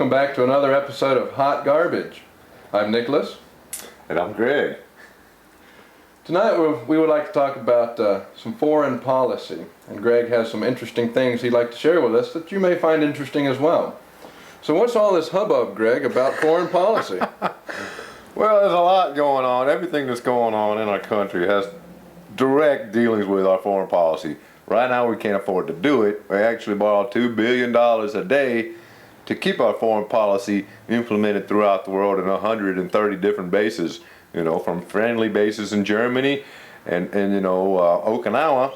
Welcome back to another episode of Hot Garbage. I'm Nicholas. And I'm Greg. Tonight we would like to talk about some foreign policy. And Greg has some interesting things he'd like to share with us that you may find interesting as well. So what's all this hubbub, Greg, about foreign policy? Well, there's a lot going on. Everything that's going on in our country has direct dealings with our foreign policy. Right now we can't afford to do it. We actually borrow $2 billion a day to keep our foreign policy implemented throughout the world in 130 different bases, from friendly bases in Germany and Okinawa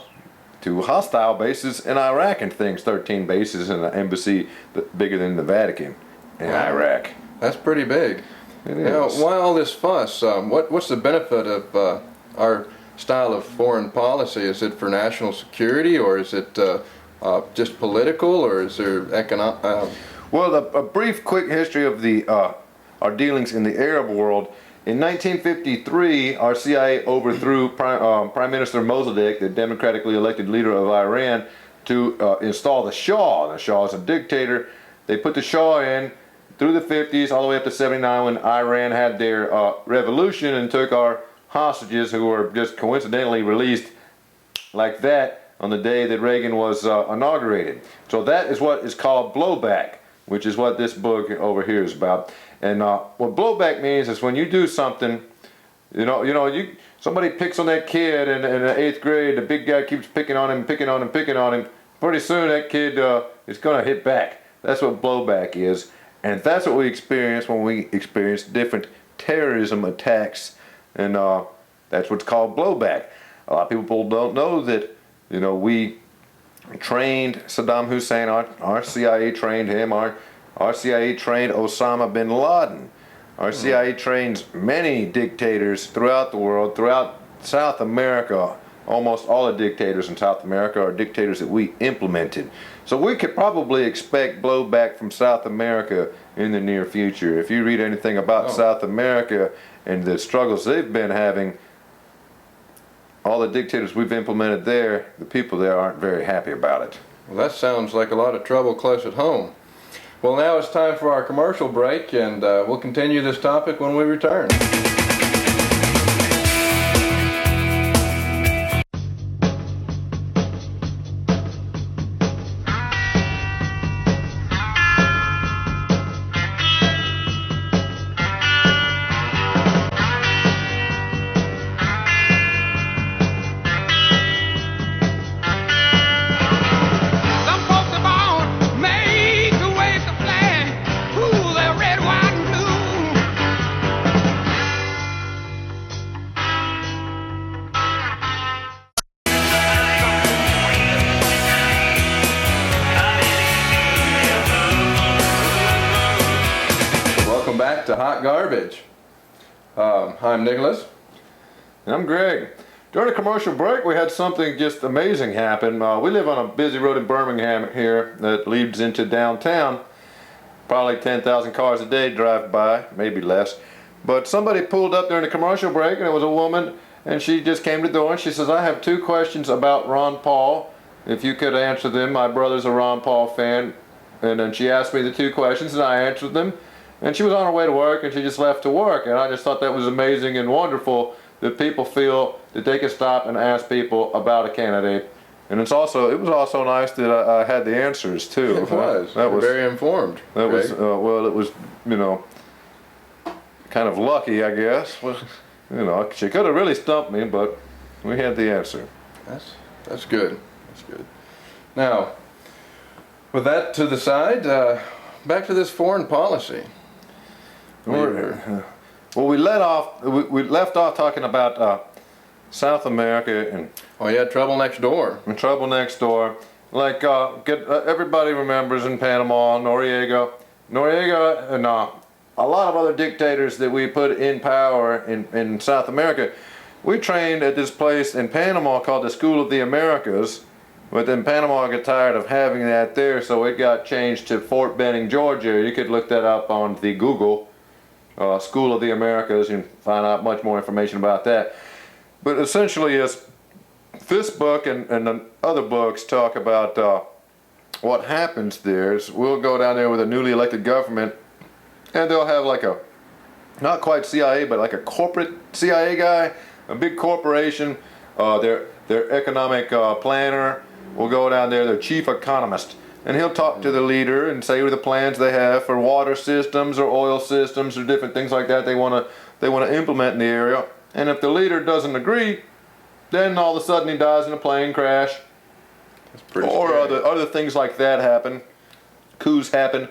to hostile bases in Iraq and things, 13 bases and an embassy bigger than the Vatican in Iraq. That's pretty big. It Now, is. why all this fuss? What's the benefit of our style of foreign policy? Is it for national security, or is it just political, or is there economic? Well, a brief, quick history of our dealings in the Arab world. In 1953, our CIA overthrew Prime Minister Mossadegh, the democratically elected leader of Iran, to install the Shah. The Shah is a dictator. They put the Shah in through the 50s, all the way up to 79, when Iran had their revolution and took our hostages, who were just coincidentally released like that on the day that Reagan was inaugurated. So that is what is called blowback, which is what this book over here is about. And what blowback means is when you do something, somebody picks on that kid in the 8th grade, the big guy keeps picking on him, picking on him, picking on him. Pretty soon that kid is going to hit back. That's what blowback is. And that's what we experience when we experience different terrorism attacks. And that's what's called blowback. A lot of people don't know that, we trained Saddam Hussein, our CIA trained him, our CIA trained Osama bin Laden. Our CIA trains many dictators throughout the world, throughout South America. Almost all the dictators in South America are dictators that we implemented. So we could probably expect blowback from South America in the near future. If you read anything about South America and the struggles they've been having, all the dictators we've implemented there, the people there aren't very happy about it. Well, that sounds like a lot of trouble close at home. Well, now it's time for our commercial break, and we'll continue this topic when we return. Back to Hot Garbage. I'm Nicholas. And I'm Greg. During the commercial break, we had something just amazing happen. We live on a busy road in Birmingham here that leads into downtown. Probably 10,000 cars a day drive by, maybe less. But somebody pulled up during the commercial break, and it was a woman, and she just came to the door and she says, "I have 2 questions about Ron Paul. If you could answer them, my brother's a Ron Paul fan." And then she asked me the 2 questions, and I answered them. And she was on her way to work, and she just left to work. And I just thought that was amazing and wonderful that people feel that they can stop and ask people about a candidate. And it was also nice that I had the answers too. It was. That was very informed. That was it was kind of lucky, I guess. She could have really stumped me, but we had the answer. That's good. That's good. Now, with that to the side, back to this foreign policy. Well, we left off talking about South America and trouble next door. And trouble next door. Like everybody remembers in Panama, Noriega, and a lot of other dictators that we put in power in South America. We trained at this place in Panama called the School of the Americas. But then Panama got tired of having that there, so it got changed to Fort Benning, Georgia. You could look that up on the Google. School of the Americas, and find out much more information about that. But essentially, as this book and the other books talk about what happens there, is we'll go down there with a newly elected government and they'll have like a, not quite CIA, but like a corporate CIA guy, a big corporation. Their economic planner will go down there, their chief economist, and he'll talk to the leader and say what the plans they have for water systems or oil systems or different things like that they want to implement in the area. And if the leader doesn't agree, then all of a sudden he dies in a plane crash. That's pretty or scary. other things like that happen. Coups happen.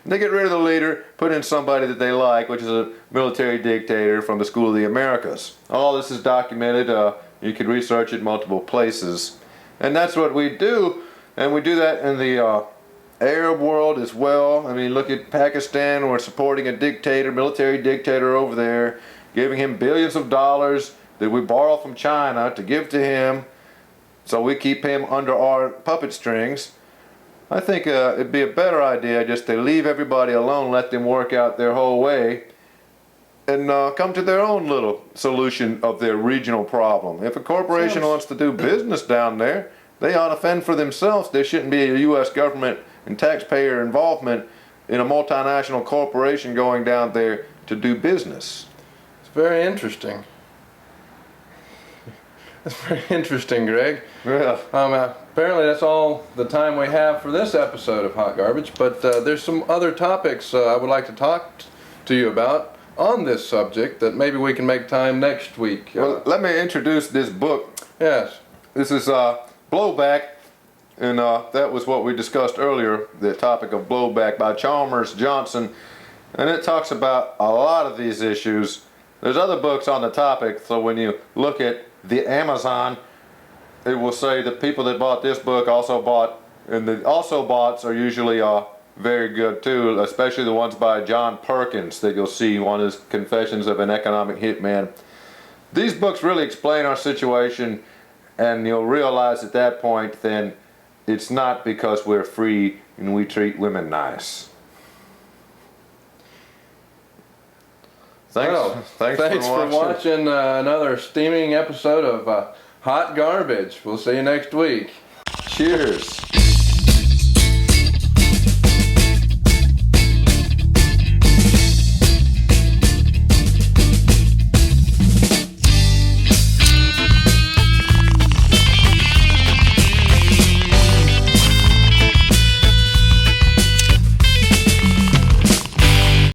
They get rid of the leader, put in somebody that they like, which is a military dictator from the School of the Americas. All this is documented. You can research it multiple places. And that's what we do. And we do that in the Arab world as well. I mean, look at Pakistan. We're supporting a dictator, military dictator over there, giving him billions of dollars that we borrow from China to give to him, so we keep him under our puppet strings. I think it'd be a better idea just to leave everybody alone, let them work out their whole way, and come to their own little solution of their regional problem. If a corporation wants to do business down there, they ought to fend for themselves. There shouldn't be a U.S. government and taxpayer involvement in a multinational corporation going down there to do business. It's very interesting. That's very interesting, Greg. Yeah. Apparently that's all the time we have for this episode of Hot Garbage, but there's some other topics I would like to talk to you about on this subject that maybe we can make time next week. Well, let me introduce this book. Yes. This is Blowback, and that was what we discussed earlier, the topic of blowback by Chalmers Johnson, and it talks about a lot of these issues. There's other books on the topic, so when you look at the Amazon, it will say the people that bought this book also bought, and the also boughts are usually very good too, especially the ones by John Perkins that you'll see, one is Confessions of an Economic Hitman. These books really explain our situation, and you'll realize at that point then it's not because we're free and we treat women nice. Thanks for watching another steaming episode of Hot Garbage. We'll see you next week. Cheers.